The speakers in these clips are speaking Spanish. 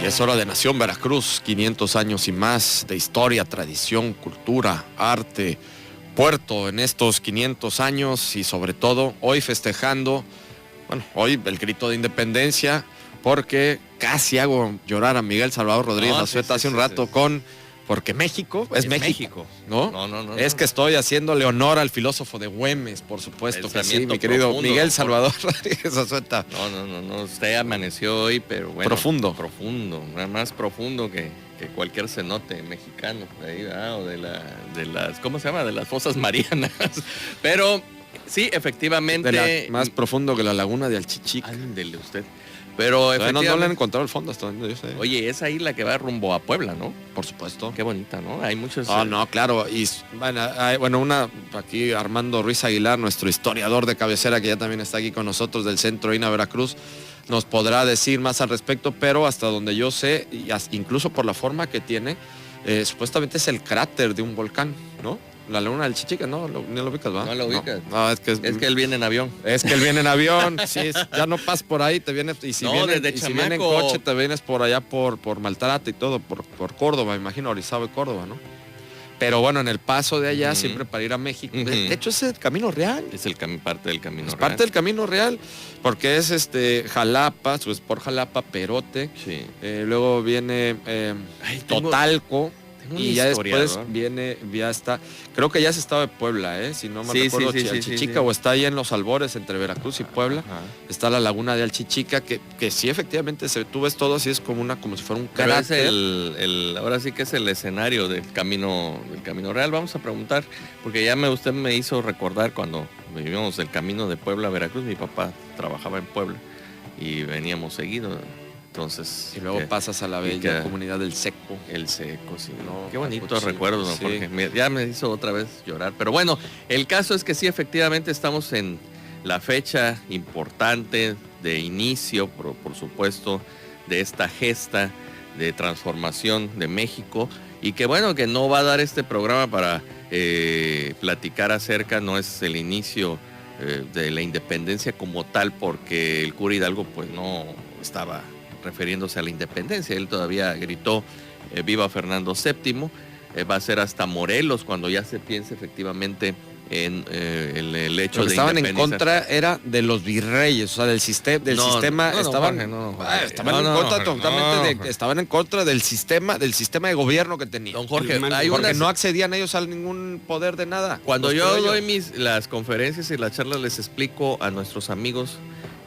Es hora de Nación Veracruz, 500 años y más de historia, tradición, cultura, arte, puerto en estos 500 años y sobre todo hoy festejando, hoy el grito de independencia, porque casi hago llorar a Miguel Salvador Rodríguez Azueta hace un rato porque México es México, ¿no? No. Es que estoy haciéndole honor al filósofo de Güemes, por supuesto que sí, mi querido profundo, Miguel Salvador Rodríguez Azueta. No, usted amaneció hoy, pero bueno. Profundo, nada más profundo que cualquier cenote mexicano, ahí, o de las, ¿cómo se llama? De las fosas marianas. Pero sí, efectivamente. Más profundo que la laguna de Alchichica. Ándele usted. Pero efectivamente, no le han encontrado el fondo hasta donde yo sé. Oye, esa isla que va rumbo a Puebla, ¿no? Por supuesto. Qué bonita, ¿no? Hay muchos... no, claro. Y aquí Armando Ruiz Aguilar, nuestro historiador de cabecera, que ya también está aquí con nosotros del Centro INA Veracruz, nos podrá decir más al respecto, pero hasta donde yo sé, incluso por la forma que tiene, supuestamente es el cráter de un volcán, ¿no? La laguna del Chichica, no lo ubicas, ¿va? No lo ubicas. No, es que él viene en avión. Es que él viene en avión, sí, ya no pasas por ahí, te vienes, y si viene en coche, te vienes por allá por Maltrata y todo, por Córdoba, imagino, Orizaba y Córdoba, ¿no? Pero bueno, en el paso de allá, siempre para ir a México. De hecho, es el Camino Real. Es parte del Camino Real. Parte del Camino Real, porque es Jalapa, por Jalapa, Perote. Sí. Luego viene Totalco. Y ya después viene, creo que ya es estado de Puebla, si no me recuerdo, Alchichica, o está ahí en los albores entre Veracruz y Puebla. Ajá. Está la laguna de Alchichica, que sí, efectivamente, tú ves todo así, es como si fuera un cráter. Ahora sí que es el escenario del Camino Real. Vamos a preguntar, porque usted me hizo recordar cuando vivíamos el camino de Puebla a Veracruz. Mi papá trabajaba en Puebla y veníamos seguido. Entonces, y luego pasas a la bella comunidad del Seco. El Seco, sí. No, qué bonitos recuerdos, ¿no? Sí. Porque ya me hizo otra vez llorar. Pero bueno, el caso es que sí, efectivamente estamos en la fecha importante de inicio, por supuesto, de esta gesta de transformación de México. Y que bueno, que no va a dar este programa para platicar acerca, no es el inicio de la independencia como tal, porque el cura Hidalgo pues no estaba refiriéndose a la independencia. Él todavía gritó viva Fernando VII. Va a ser hasta Morelos cuando ya se piense efectivamente en el hecho de estaban en contra era de los virreyes, o sea, del sistema, estaban en contra del sistema de gobierno que tenían. Don Jorge, porque no accedían ellos a ningún poder de nada. Cuando yo doy las conferencias y las charlas, les explico a nuestros amigos,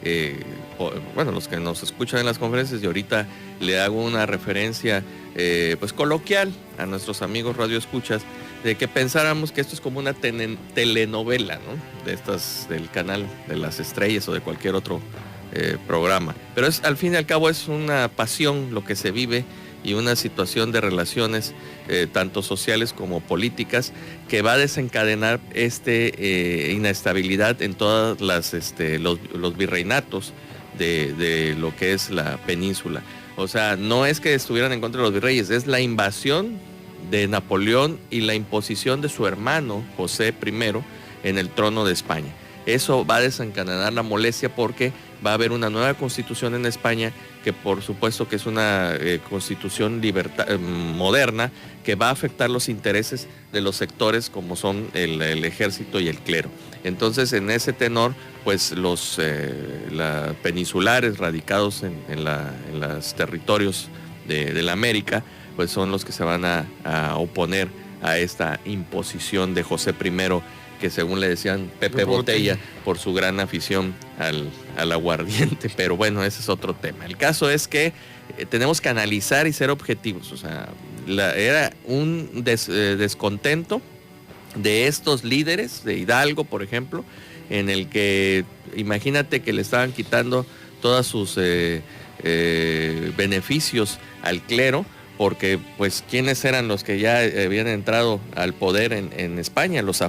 los que nos escuchan en las conferencias, y ahorita le hago una referencia pues coloquial a nuestros amigos radioescuchas, de que pensáramos que esto es como una telenovela, ¿no? De estas del canal de las estrellas o de cualquier otro programa. Pero al fin y al cabo es una pasión lo que se vive y una situación de relaciones tanto sociales como políticas que va a desencadenar inestabilidad en todas los virreinatos de lo que es la península. O sea, no es que estuvieran en contra de los virreyes, es la invasión de Napoleón y la imposición de su hermano José I en el trono de España. Eso va a desencadenar la molestia porque va a haber una nueva constitución en España que por supuesto que es una constitución moderna que va a afectar los intereses de los sectores como son el ejército y el clero. Entonces, en ese tenor, pues los peninsulares radicados en los territorios de la América, pues son los que se van a oponer a esta imposición de José I, que según le decían Pepe Botella, por su gran afición al aguardiente. Pero bueno, ese es otro tema. El caso es que tenemos que analizar y ser objetivos. O sea, era un descontento de estos líderes, de Hidalgo, por ejemplo, en el que, imagínate que le estaban quitando todos sus beneficios al clero, porque pues quiénes eran los que ya habían entrado al poder en España, los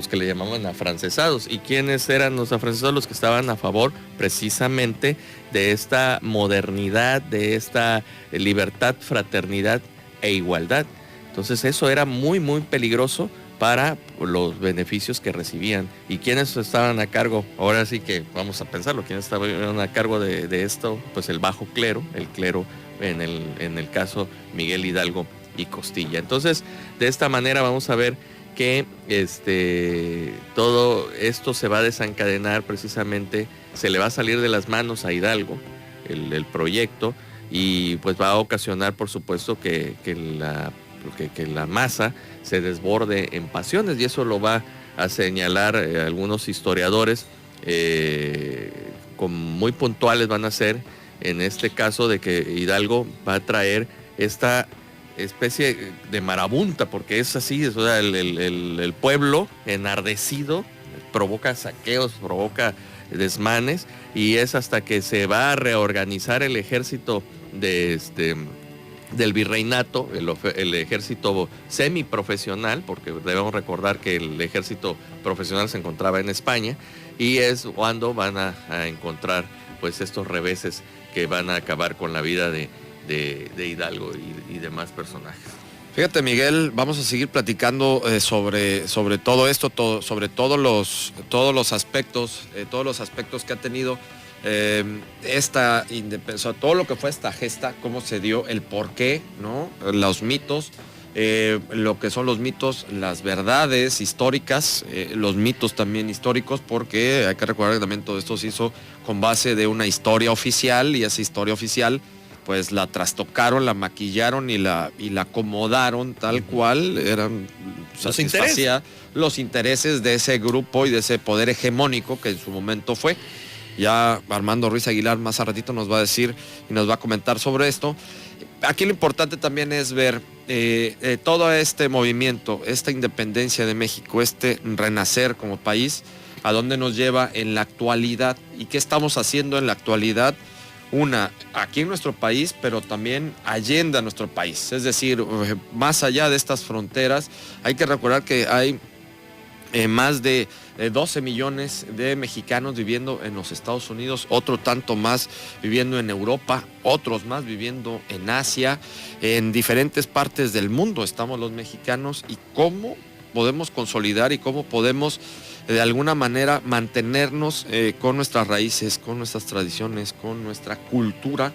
que le llamaban afrancesados, y quiénes eran los afrancesados, los que estaban a favor precisamente de esta modernidad, de esta libertad, fraternidad e igualdad. Entonces eso era muy muy peligroso para los beneficios que recibían. ¿Y quiénes estaban a cargo? Ahora sí que vamos a pensarlo, ¿quiénes estaban a cargo de esto? Pues el bajo clero, el clero en el caso Miguel Hidalgo y Costilla. Entonces, de esta manera vamos a ver que todo esto se va a desencadenar precisamente, se le va a salir de las manos a Hidalgo el proyecto, y pues va a ocasionar, por supuesto, que la masa se desborde en pasiones, y eso lo va a señalar algunos historiadores, muy puntuales van a ser en este caso de que Hidalgo va a traer esta especie de marabunta, porque es así, o sea, el pueblo enardecido provoca saqueos, provoca desmanes, y es hasta que se va a reorganizar el ejército del virreinato, el ejército semiprofesional, porque debemos recordar que el ejército profesional se encontraba en España, y es cuando van a encontrar pues estos reveses que van a acabar con la vida de Hidalgo y demás personajes. Fíjate, Miguel, vamos a seguir platicando sobre todo esto, sobre todos los aspectos que ha tenido esta independencia, todo lo que fue esta gesta, cómo se dio, el porqué, ¿no? Los mitos, lo que son los mitos, las verdades históricas, los mitos también históricos, porque hay que recordar que también todo esto se hizo con base de una historia oficial, y esa historia oficial pues la trastocaron, la maquillaron y la acomodaron tal cual eran, satisfacía los intereses de ese grupo y de ese poder hegemónico que en su momento fue. Ya Armando Ruiz Aguilar más a ratito nos va a decir y nos va a comentar sobre esto. Aquí lo importante también es ver todo este movimiento, esta independencia de México, este renacer como país, a dónde nos lleva en la actualidad y qué estamos haciendo en la actualidad. Aquí en nuestro país, pero también allende a nuestro país. Es decir, más allá de estas fronteras, hay que recordar que hay más de 12 millones de mexicanos viviendo en los Estados Unidos, otro tanto más viviendo en Europa, otros más viviendo en Asia, en diferentes partes del mundo estamos los mexicanos, y cómo podemos consolidar y cómo podemos de alguna manera mantenernos con nuestras raíces, con nuestras tradiciones, con nuestra cultura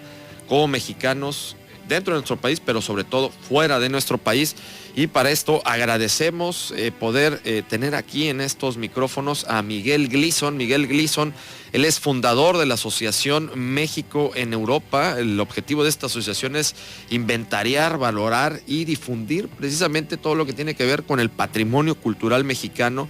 como mexicanos dentro de nuestro país, pero sobre todo fuera de nuestro país. Y para esto agradecemos poder tener aquí en estos micrófonos a Miguel Gleason. Miguel Gleason, él es fundador de la Asociación México en Europa. El objetivo de esta asociación es inventariar, valorar y difundir precisamente todo lo que tiene que ver con el patrimonio cultural mexicano,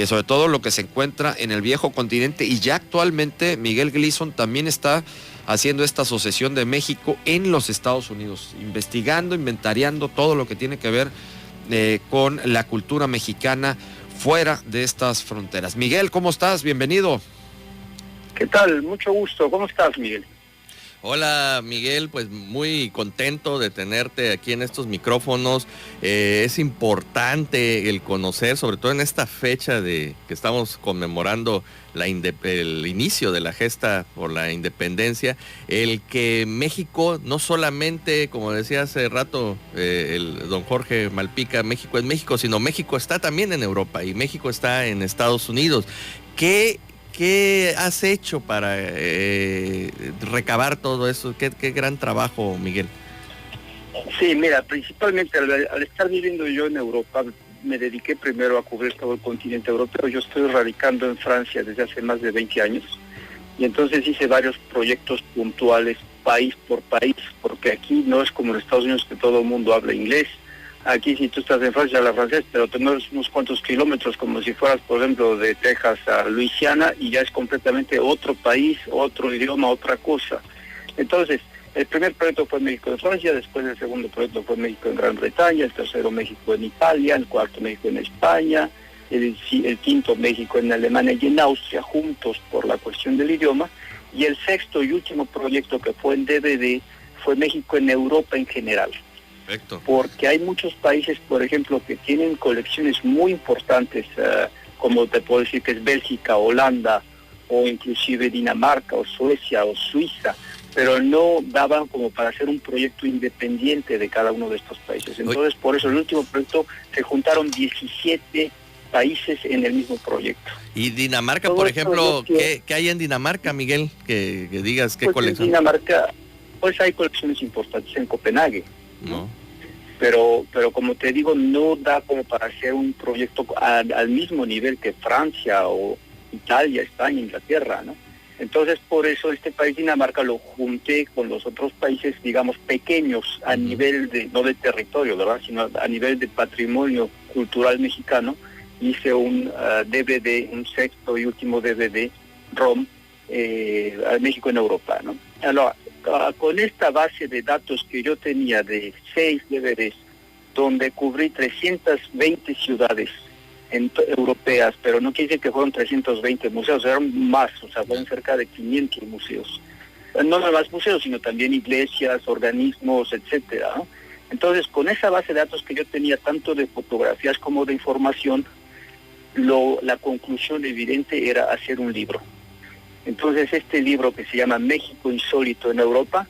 sobre todo lo que se encuentra en el viejo continente, y ya actualmente Miguel Gleason también está haciendo esta asociación de México en los Estados Unidos, investigando, inventariando todo lo que tiene que ver con la cultura mexicana fuera de estas fronteras. Miguel, ¿cómo estás? Bienvenido. ¿Qué tal? Mucho gusto. ¿Cómo estás, Miguel? Hola, Miguel, pues muy contento de tenerte aquí en estos micrófonos. Es importante el conocer, sobre todo en esta fecha de que estamos conmemorando el inicio de la gesta por la independencia, el que México no solamente, como decía hace rato el don Jorge Malpica, México es México, sino México está también en Europa y México está en Estados Unidos. ¿Qué has hecho para recabar todo eso? ¿Qué gran trabajo, Miguel? Sí, mira, principalmente al estar viviendo yo en Europa, me dediqué primero a cubrir todo el continente europeo. Yo estoy radicando en Francia desde hace más de 20 años, y entonces hice varios proyectos puntuales país por país, porque aquí no es como en Estados Unidos que todo el mundo habla inglés. Aquí si tú estás en Francia hablas francés, pero te mueves unos cuantos kilómetros como si fueras, por ejemplo, de Texas a Luisiana, y ya es completamente otro país, otro idioma, otra cosa. Entonces, el primer proyecto fue México en Francia, después el segundo proyecto fue México en Gran Bretaña, el tercero México en Italia, el cuarto México en España, el quinto México en Alemania y en Austria, juntos por la cuestión del idioma, y el sexto y último proyecto, que fue en DVD, fue México en Europa en general. Perfecto. Porque hay muchos países, por ejemplo, que tienen colecciones muy importantes, como te puedo decir que es Bélgica, Holanda, o inclusive Dinamarca, o Suecia, o Suiza, pero no daban como para hacer un proyecto independiente de cada uno de estos países. Entonces, por eso el último proyecto se juntaron 17 países en el mismo proyecto. Y Dinamarca, por ejemplo, ¿qué hay en Dinamarca, Miguel? Que digas qué pues colección. En Dinamarca Pues hay colecciones importantes en Copenhague, No. pero como te digo, no da como para hacer un proyecto al mismo nivel que Francia o Italia, España, Inglaterra, ¿no? Entonces, por eso este país Dinamarca lo junté con los otros países, digamos, pequeños a nivel de, no de territorio, ¿verdad?, sino a nivel de patrimonio cultural mexicano. Hice un DVD, un sexto y último DVD, ROM, México en Europa, ¿no? Ahora, con esta base de datos que yo tenía de 6 DVDs, donde cubrí 320 ciudades europeas, pero no quiere decir que fueron 320 museos, eran más, o sea, fueron cerca de 500 museos. No nada más museos, sino también iglesias, organismos, etcétera, ¿no? Entonces, con esa base de datos que yo tenía, tanto de fotografías como de información, la conclusión evidente era hacer un libro. Entonces, este libro, que se llama México Insólito en Europa,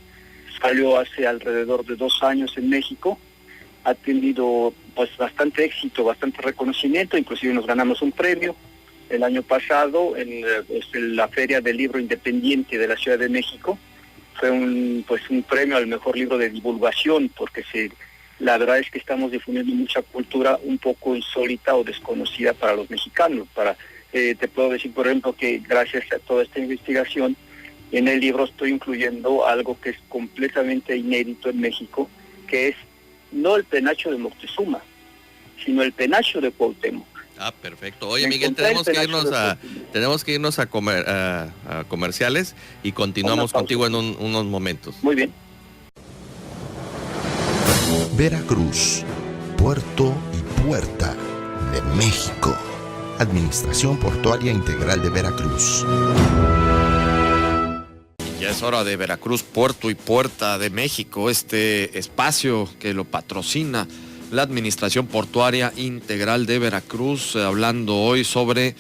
salió hace alrededor de 2 años en México. Ha tenido pues bastante éxito, bastante reconocimiento, inclusive nos ganamos un premio el año pasado en la Feria del Libro Independiente de la Ciudad de México. Fue un premio al mejor libro de divulgación, porque la verdad es que estamos difundiendo mucha cultura un poco insólita o desconocida para los mexicanos. Te puedo decir, por ejemplo, que gracias a toda esta investigación, en el libro estoy incluyendo algo que es completamente inédito en México, que es no el penacho de Moctezuma, sino el penacho de Cuauhtémoc. Ah, perfecto. Oye, Miguel, tenemos que irnos a comerciales y continuamos contigo en unos momentos. Muy bien. Veracruz, puerto y puerta de México. Administración Portuaria Integral de Veracruz. Ya es hora de Veracruz, puerto y puerta de México, este espacio que lo patrocina la Administración Portuaria Integral de Veracruz, hablando hoy sobre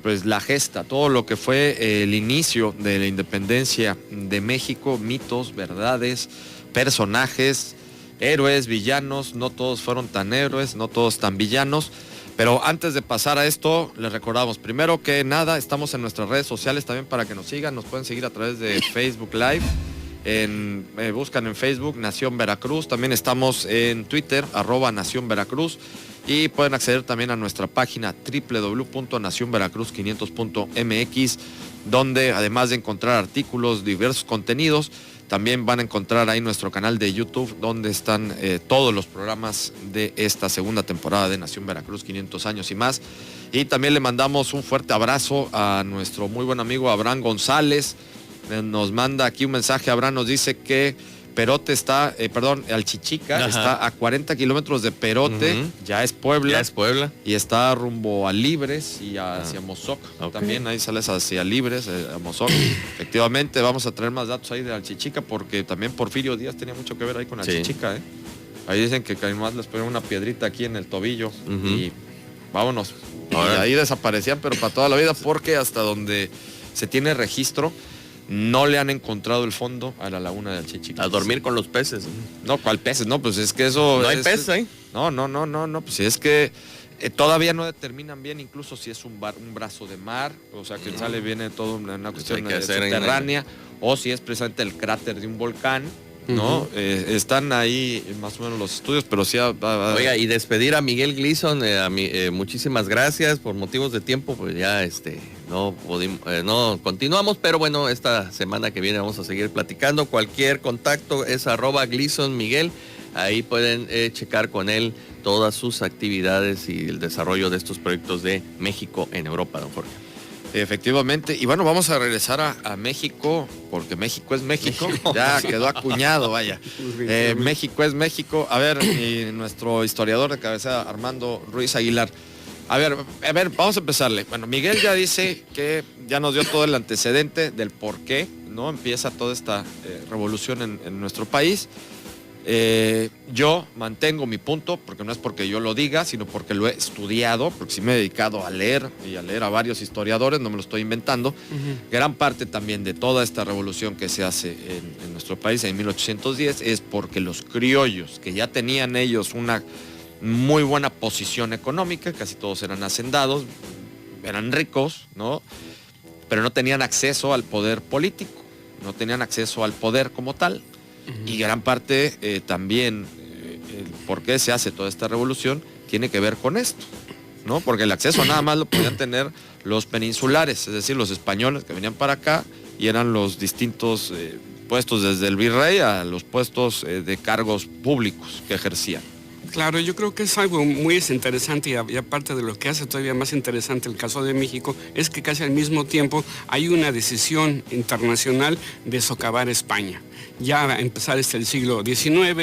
pues la gesta, todo lo que fue el inicio de la independencia de México, mitos, verdades, personajes, héroes, villanos. No todos fueron tan héroes, no todos tan villanos. Pero antes de pasar a esto, les recordamos, primero que nada, estamos en nuestras redes sociales también para que nos sigan. Nos pueden seguir a través de Facebook Live. Buscan en Facebook Nación Veracruz. También estamos en Twitter, @Nación Veracruz. Y pueden acceder también a nuestra página www.nacionveracruz500.mx, donde además de encontrar artículos, diversos contenidos, también van a encontrar ahí nuestro canal de YouTube, donde están todos los programas de esta segunda temporada de Nación Veracruz, 500 años y más. Y también le mandamos un fuerte abrazo a nuestro muy buen amigo Abraham González. Nos manda aquí un mensaje. Abraham nos dice que Perote está, Alchichica está a 40 kilómetros de Perote, ya es Puebla. Ya es Puebla. Y está rumbo a Libres y hacia Mozoc. Okay. También ahí sales hacia Libres, a Mozoc. Efectivamente, vamos a traer más datos ahí de Alchichica, porque también Porfirio Díaz tenía mucho que ver ahí con Alchichica, ¿eh? Ahí dicen que además les ponen una piedrita aquí en el tobillo y vámonos. Y ahí desaparecían, pero para toda la vida, porque hasta donde se tiene registro, no le han encontrado el fondo a la laguna de Alchichica. A dormir con los peces. No, ¿cuál peces? No, pues es que eso... No hay peces ahí. No, pues es que todavía no determinan bien, incluso si es un brazo de mar, o sea que sale, viene todo una cuestión subterránea, o si es precisamente el cráter de un volcán, ¿no? Están ahí más o menos los estudios, pero sí... Oiga, y despedir a Miguel Gleason, muchísimas gracias. Por motivos de tiempo, pues ya no continuamos, pero bueno, esta semana que viene vamos a seguir platicando. Cualquier contacto es @GleasonMiguel. Ahí pueden checar con él todas sus actividades y el desarrollo de estos proyectos de México en Europa, don Jorge. Efectivamente, y bueno, vamos a regresar a México, porque México es México, ya quedó acuñado, vaya. México es México. A ver, y nuestro historiador de cabecera, Armando Ruiz Aguilar. A ver, vamos a empezarle. Bueno, Miguel ya dice que ya nos dio todo el antecedente del por qué, ¿no? Empieza toda esta revolución en nuestro país. Yo mantengo mi punto, porque no es porque yo lo diga, sino porque lo he estudiado, porque sí me he dedicado a leer y a leer a varios historiadores, no me lo estoy inventando. Gran parte también de toda esta revolución que se hace en nuestro país en 1810 es porque los criollos, que ya tenían ellos una muy buena posición económica, casi todos eran hacendados, eran ricos, ¿no? Pero no tenían acceso al poder político, no tenían acceso al poder como tal, y gran parte también el por qué se hace toda esta revolución tiene que ver con esto, ¿no? Porque el acceso nada más lo podían tener los peninsulares, es decir, los españoles que venían para acá y eran los distintos puestos desde el virrey a los puestos de cargos públicos que ejercían. Claro, yo creo que es algo muy interesante y aparte de lo que hace todavía más interesante el caso de México, es que casi al mismo tiempo hay una decisión internacional de socavar España. Ya a empezar el siglo XIX,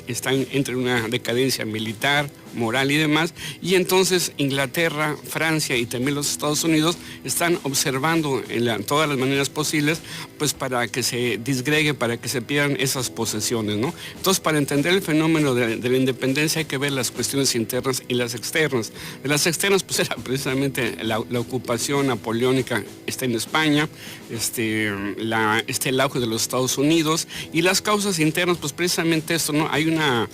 están entre una decadencia militar, moral y demás, y entonces Inglaterra, Francia y también los Estados Unidos están observando todas las maneras posibles, pues para que se disgregue, para que se pierdan esas posesiones, ¿no? Entonces, para entender el fenómeno de la independencia hay que ver las cuestiones internas y las externas. De las externas, pues era precisamente la ocupación napoleónica en España, el auge de los Estados Unidos, y las causas internas, pues precisamente esto, ¿no? Hay una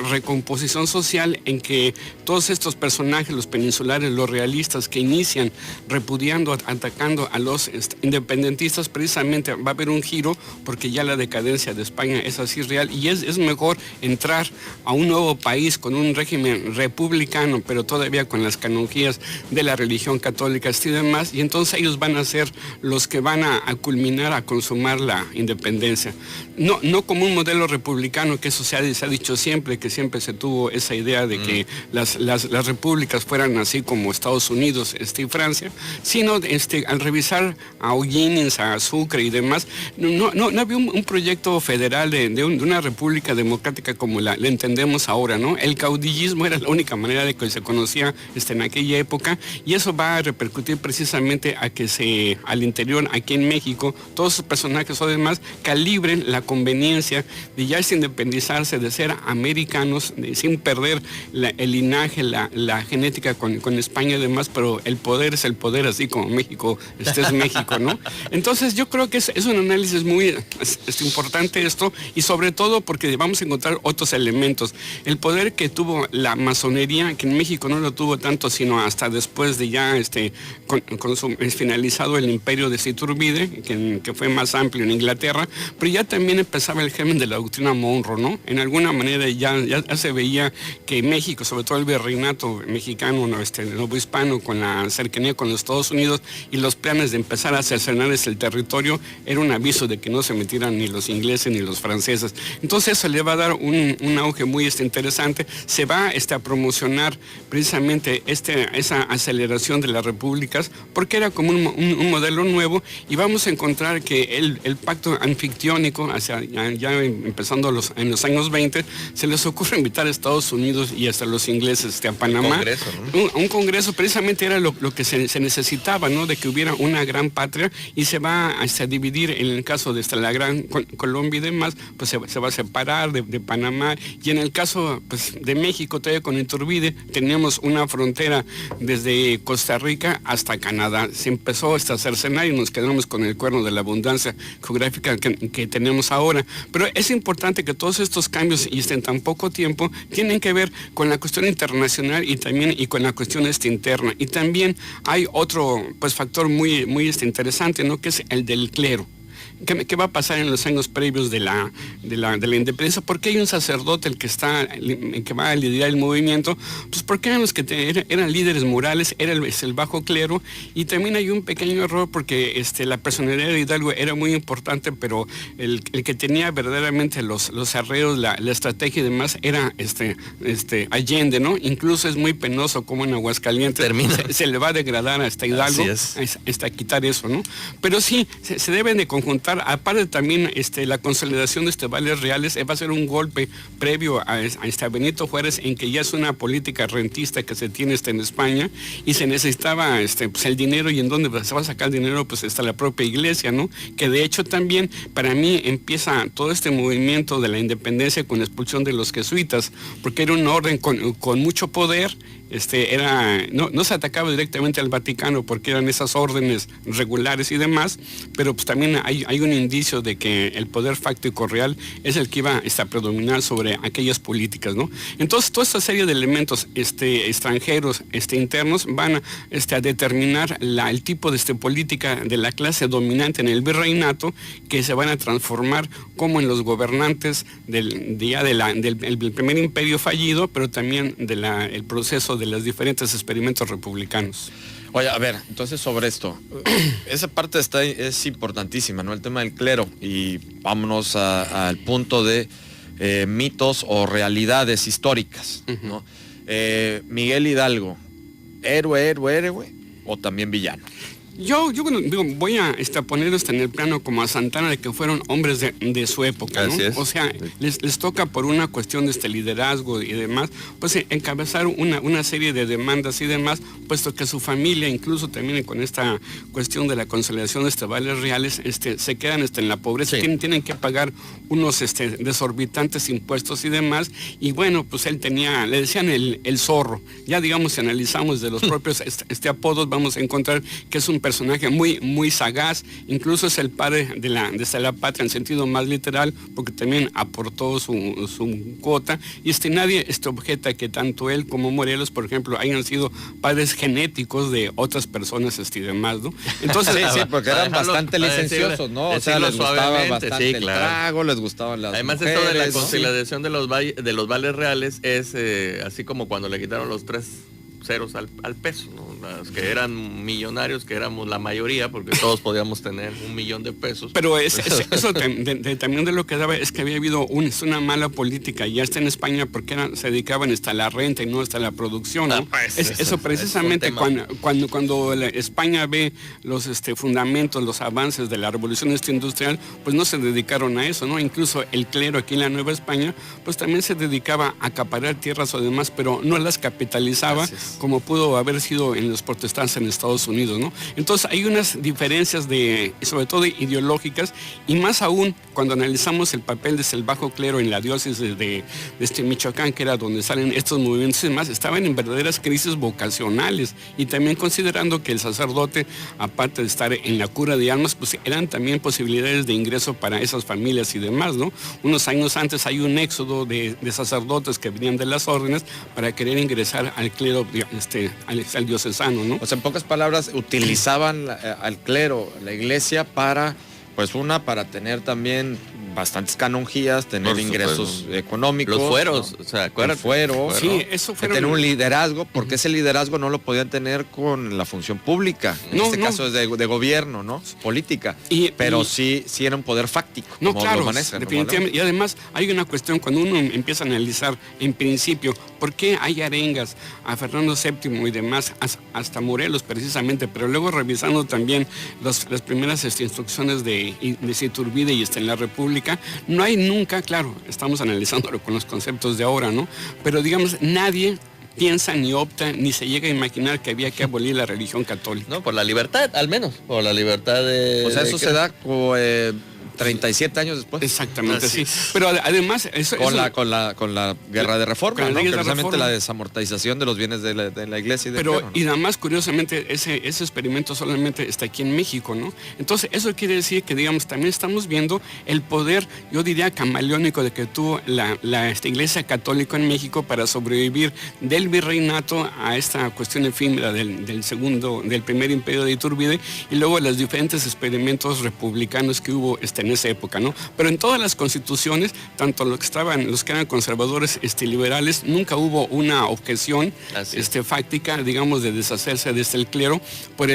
recomposición social en que todos estos personajes, los peninsulares, los realistas que inician repudiando, atacando a los independentistas, precisamente va a haber un giro porque ya la decadencia de España es así real y es mejor entrar a un nuevo país con un régimen republicano, pero todavía con las canonjías de la religión católica y demás, y entonces ellos van a ser los que van a culminar, a consumar la independencia. No como un modelo republicano, que eso se ha dicho siempre, que siempre se tuvo esa idea de que las repúblicas fueran así como Estados Unidos y Francia, sino al revisar a O'Higgins, a Sucre y demás, no había un proyecto federal de una república democrática como la entendemos ahora, ¿no? El caudillismo era la única manera de que se conocía en aquella época, y eso va a repercutir precisamente a que al interior, aquí en México, todos esos personajes o demás calibren la conveniencia de ya independizarse, de ser americanos, sin perder el linaje, la genética con España y demás, pero el poder es el poder, así como México, es México, ¿no? Entonces yo creo que es un análisis muy importante esto, y sobre todo porque vamos a encontrar otros elementos. El poder que tuvo la masonería, que en México no lo tuvo tanto, sino hasta después de ya finalizado el imperio de Iturbide, que fue más amplio en Inglaterra, pero ya también empezaba el germen de la doctrina Monroe, ¿no? En alguna manera ya se veía que México, sobre todo el virreinato mexicano, el nuevo hispano, con la cercanía con los Estados Unidos y los planes de empezar a cercenar el territorio, era un aviso de que no se metieran ni los ingleses ni los franceses. Entonces eso le va a dar un auge muy interesante. Se va a promocionar precisamente esa aceleración de las repúblicas, porque era como un modelo nuevo, y vamos a encontrar que el pacto anfictiónico, ya empezando en los años 20, se les ocurre invitar a Estados Unidos y hasta los ingleses a Panamá. Un congreso, ¿no? Un congreso, precisamente era lo que se necesitaba, ¿no? De que hubiera una gran patria, y se va a dividir, en el caso de la gran Colombia y demás, pues se va a separar de Panamá, y en el caso pues, de México, todavía con Iturbide, teníamos una frontera desde Costa Rica hasta Canadá. Se empezó a cercenar y nos quedamos con el cuerno de la abundancia geográfica que tenemos ahora. Pero es importante que todos estos cambios, y en tan poco tiempo, tienen que ver con la cuestión internacional y con la cuestión interna. Y también hay otro factor muy interesante, ¿no? Que es el del clero. ¿Qué va a pasar en los años previos de la independencia? ¿Por qué hay un sacerdote el que va a liderar el movimiento? Pues porque eran los que eran líderes morales, era el bajo clero, y también hay un pequeño error porque la personalidad de Hidalgo era muy importante, pero el que tenía verdaderamente los arreos, la estrategia y demás era Allende, ¿no? Incluso es muy penoso como en Aguascalientes se le va a degradar hasta Hidalgo, hasta quitar eso, ¿no? Pero sí, se deben de conjuntar. Aparte también la consolidación de vales reales va a ser un golpe previo a Benito Juárez, en que ya es una política rentista que se tiene en España, y se necesitaba pues el dinero, y en dónde se va a sacar el dinero, pues está la propia iglesia, ¿no? Que de hecho también para mí empieza todo este movimiento de la independencia con la expulsión de los jesuitas, porque era un orden con mucho poder, no se atacaba directamente al Vaticano porque eran esas órdenes regulares y demás, pero pues también hay un indicio de que el poder fáctico real es el que iba a predominar sobre aquellas políticas, ¿no? Entonces, toda esta serie de elementos extranjeros, internos, van a determinar el tipo de política de la clase dominante en el virreinato, que se van a transformar como en los gobernantes del primer imperio fallido, pero también el proceso de los diferentes experimentos republicanos. Oye, a ver, entonces sobre esto, esa parte es importantísima, ¿no? El tema del clero, y vámonos al punto de mitos o realidades históricas, ¿no? Miguel Hidalgo, héroe o también villano. Yo voy a poner esto en el plano como a Santana, de que fueron hombres de su época, ¿no? O sea, les toca por una cuestión de liderazgo y demás, pues encabezar una serie de demandas y demás, puesto que su familia, incluso también con esta cuestión de la consolidación de vales reales, se quedan en la pobreza, tienen que pagar unos desorbitantes impuestos y demás, y bueno, pues él le decían el zorro. Ya digamos, si analizamos de los propios apodos, vamos a encontrar que es un personaje muy, muy sagaz, incluso es el padre de la patria en sentido más literal, porque también aportó su cuota, y nadie objeta que tanto él como Morelos, por ejemplo, hayan sido padres genéticos de otras personas y demás, ¿no? Entonces, sí, porque eran bastante licenciosos, ¿no? O sea, les gustaba bastante el trago, les gustaban las Además, mujeres, esto de la ¿no? consolidación de los vales reales es así como cuando le quitaron los 3 ceros al peso, ¿no? Los que eran millonarios, que éramos la mayoría, porque todos podíamos tener $1,000,000 de pesos. Pero eso también de lo que daba es que había habido una mala política, ya está en España, porque se dedicaban hasta la renta y no hasta la producción, ¿no? Eso precisamente cuando España ve los fundamentos, los avances de la revolución industrial, pues no se dedicaron a eso, ¿no? Incluso el clero aquí en la Nueva España, pues también se dedicaba a acaparar tierras o demás, pero no las capitalizaba como pudo haber sido en los protestantes en Estados Unidos, ¿no? Entonces hay unas diferencias sobre todo ideológicas, y más aún cuando analizamos el papel del bajo clero en la diócesis de Michoacán, que era donde salen estos movimientos y demás, estaban en verdaderas crisis vocacionales, y también considerando que el sacerdote, aparte de estar en la cura de almas, pues eran también posibilidades de ingreso para esas familias y demás, ¿no? Unos años antes hay un éxodo de sacerdotes que venían de las órdenes para querer ingresar al clero, al diocesano, ¿no? O sea, en pocas palabras, utilizaban al clero, la iglesia, para tener también bastantes canonjías, tener ingresos económicos. Los fueros, ¿no? o sea, acuérdate. El fuero, sí, eso fue tener un liderazgo, porque ese liderazgo no lo podían tener con la función pública, en este caso es de gobierno, ¿no? Política, pero sí era un poder fáctico. No, claro, definitivamente. Y además hay una cuestión, cuando uno empieza a analizar en principio por qué hay arengas a Fernando VII y demás, hasta Morelos precisamente, pero luego revisando también las primeras instrucciones de Iturbide y en la República, no hay nunca, claro, estamos analizándolo con los conceptos de ahora, ¿no? Pero digamos, nadie piensa ni opta ni se llega a imaginar que había que abolir la religión católica. No, por la libertad, al menos, por la libertad de... O sea, eso se da 37 años después. Exactamente, sí. Pero además... Con la guerra de reforma, ¿no? Precisamente la desamortización de los bienes de la iglesia y del clero, ¿no? Y nada más, curiosamente, ese experimento solamente está aquí en México, ¿no? Entonces, eso quiere decir que, digamos, también estamos viendo el poder, yo diría, camaleónico de que tuvo esta iglesia católica en México para sobrevivir del virreinato a esta cuestión efímera del primer imperio de Iturbide, y luego los diferentes experimentos republicanos que hubo en esa época, ¿no? Pero en todas las constituciones, tanto los que eran conservadores liberales, nunca hubo una objeción fáctica, digamos, de deshacerse de el clero por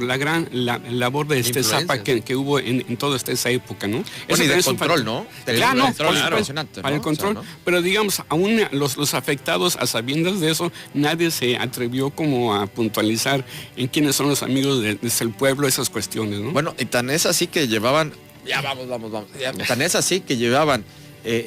la gran labor de zapa que hubo en toda esa época, ¿no? Bueno, y del control, ¿no? Claro, impresionante, para el control, ¿no? Pero digamos, aún los afectados, a sabiendas de eso, nadie se atrevió como a puntualizar en quiénes son los amigos del pueblo, esas cuestiones, ¿no? Bueno, y tan es así que llevaban, tan es así que llevaban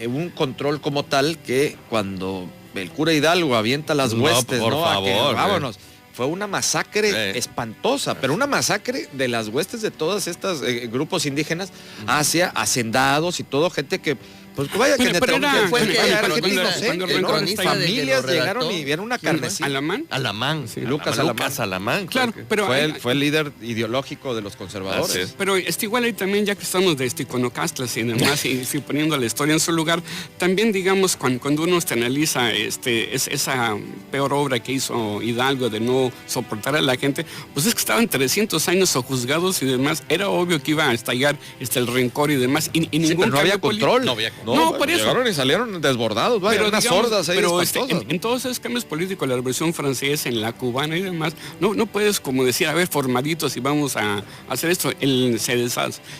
un control como tal que cuando el cura Hidalgo avienta las huestes, por favor, vámonos. Fue una masacre espantosa, pero una masacre de las huestes de todas estas grupos indígenas hacia hacendados y todo, gente que Pues vaya que Pero era- fue cuando- era cuando- argentino, cuando ¿eh? el rencor Mis está- familias de que lo llegaron redactó. y vieron una carnecita. ¿Alamán? Alamán. Sí, Lucas Alamán. Claro, pero Fue el líder ideológico de los conservadores. Así es. Pero igual ahí también, ya que estamos de iconoclastas y demás, y poniendo la historia en su lugar, también digamos, cuando uno analiza esa peor obra que hizo Hidalgo de no soportar a la gente, pues es que estaban 300 años juzgados y demás, era obvio que iba a estallar el rencor y demás, y Sí, ningún pero no había cambio control. No había control. No, por eso. Llegaron y salieron desbordados, vaya, Pero unas digamos, sordas ahí pero espantosas, en todos esos cambios políticos, la Revolución Francesa, en la cubana y demás, no puedes como decir, a ver, formaditos y vamos a hacer esto.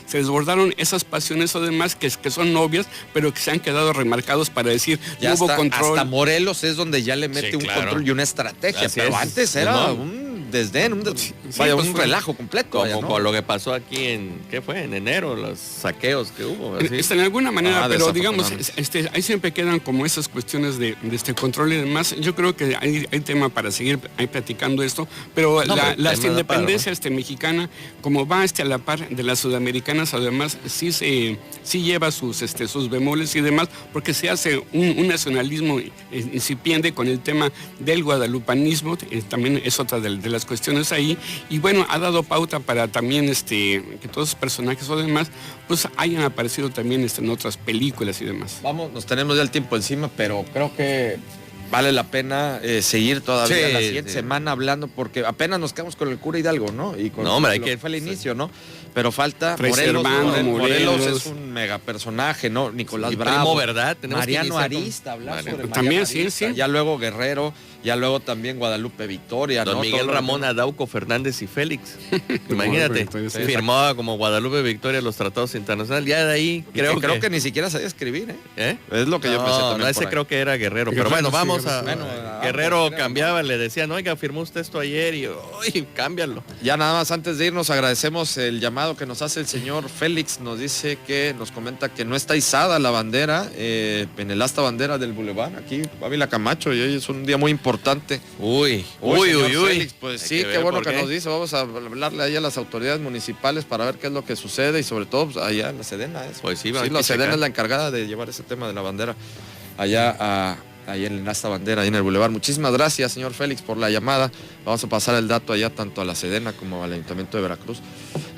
Se desbordaron esas pasiones o demás que son novias, pero que se han quedado remarcados para decir, Ya no hubo hasta, control. hasta Morelos es donde ya le mete Sí, un claro. control y una estrategia, Así pero es. antes era No. un desdén, Sí, vaya, pues un fue- relajo completo. Como vaya, ¿no? con lo que pasó aquí en enero, los saqueos que hubo. así. En alguna manera, Ah, pero digamos, desafortunadamente. ahí siempre quedan como esas cuestiones de control y demás. Yo creo que hay tema para seguir ahí platicando esto, pero No, pero la tema da independencia mexicana, como va a la par de las sudamericanas, además sí lleva sus bemoles y demás, porque se hace un nacionalismo incipiente con el tema del guadalupanismo, también es otra de las cuestiones ahí, y bueno, ha dado pauta para también que todos esos personajes o demás pues hayan aparecido también en otras películas y demás. Vamos, nos tenemos ya el tiempo encima, pero creo que vale la pena seguir todavía Sí, la siguiente sí. semana hablando, porque apenas nos quedamos con el cura Hidalgo, ¿no? Y con No, hombre, hay lo que- fue el inicio, ¿no? Pero falta Fray Morelos, Servando, ¿no? Morelos Morelos. es un mega personaje, ¿no? Nicolás Y Bravo. Primo Verdad, tenemos que Mariano iniciar con- Arista, hablar Mariano. sobre También, Mariano sí, Arista. sí. Ya luego Guerrero, ya luego también Guadalupe Victoria, Don ¿no? Miguel Todo- Ramón Adauco Fernández y Félix. Imagínate, Sí, firmaba como Guadalupe Victoria los tratados internacionales. Ya de ahí Creo que ni siquiera sabía escribir, ¿eh? ¿Eh? Es lo que yo pensé también No, por ese ahí. creo que era Guerrero. Pero Guerrero, bueno, sí, vamos Guerrero, a... bueno, Guerrero creo, cambiaba, le decían, oiga, firmó usted esto ayer y, uy, cámbialo. Ya nada más antes de irnos agradecemos el llamado que nos hace el señor Félix. Nos dice que nos comenta que no está izada la bandera en el asta bandera del Boulevard, aquí Ávila Camacho, y hoy es un día muy importante. Uy, Señor uy. Félix, pues Hay sí, que qué ver bueno por que qué. nos dice. Vamos a hablarle ahí a las autoridades municipales para ver qué es lo que sucede y sobre todo pues, allá en la Sedena. Pues sí, hay la que Sedena checar. es la encargada de llevar ese tema de la bandera allá en el asta bandera, ahí en el Boulevard. Muchísimas gracias, señor Félix, por la llamada. Vamos a pasar el dato allá tanto a la Sedena como al Ayuntamiento de Veracruz.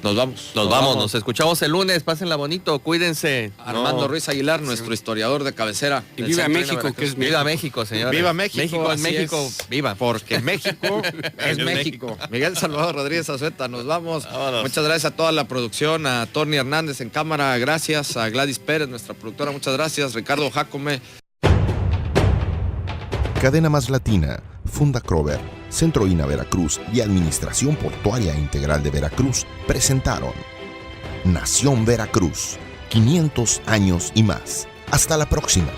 Nos vamos. Nos vamos, nos escuchamos el lunes, pásenla bonito, cuídense. Armando No. Ruiz Aguilar, nuestro historiador de cabecera. Y del viva Centro México, Veracruz. que es Viva México, señores. Viva México. México es así México, es. viva. Porque México es México. Miguel Salvador Rodríguez Azueta, nos vamos. Vámonos. Muchas gracias a toda la producción, a Tony Hernández en cámara, gracias, a Gladys Pérez, nuestra productora, muchas gracias, Ricardo Jacome. Cadena Más Latina, Funda Crover, Centro INA Veracruz y Administración Portuaria Integral de Veracruz presentaron Nación Veracruz, 500 años y más. Hasta la próxima.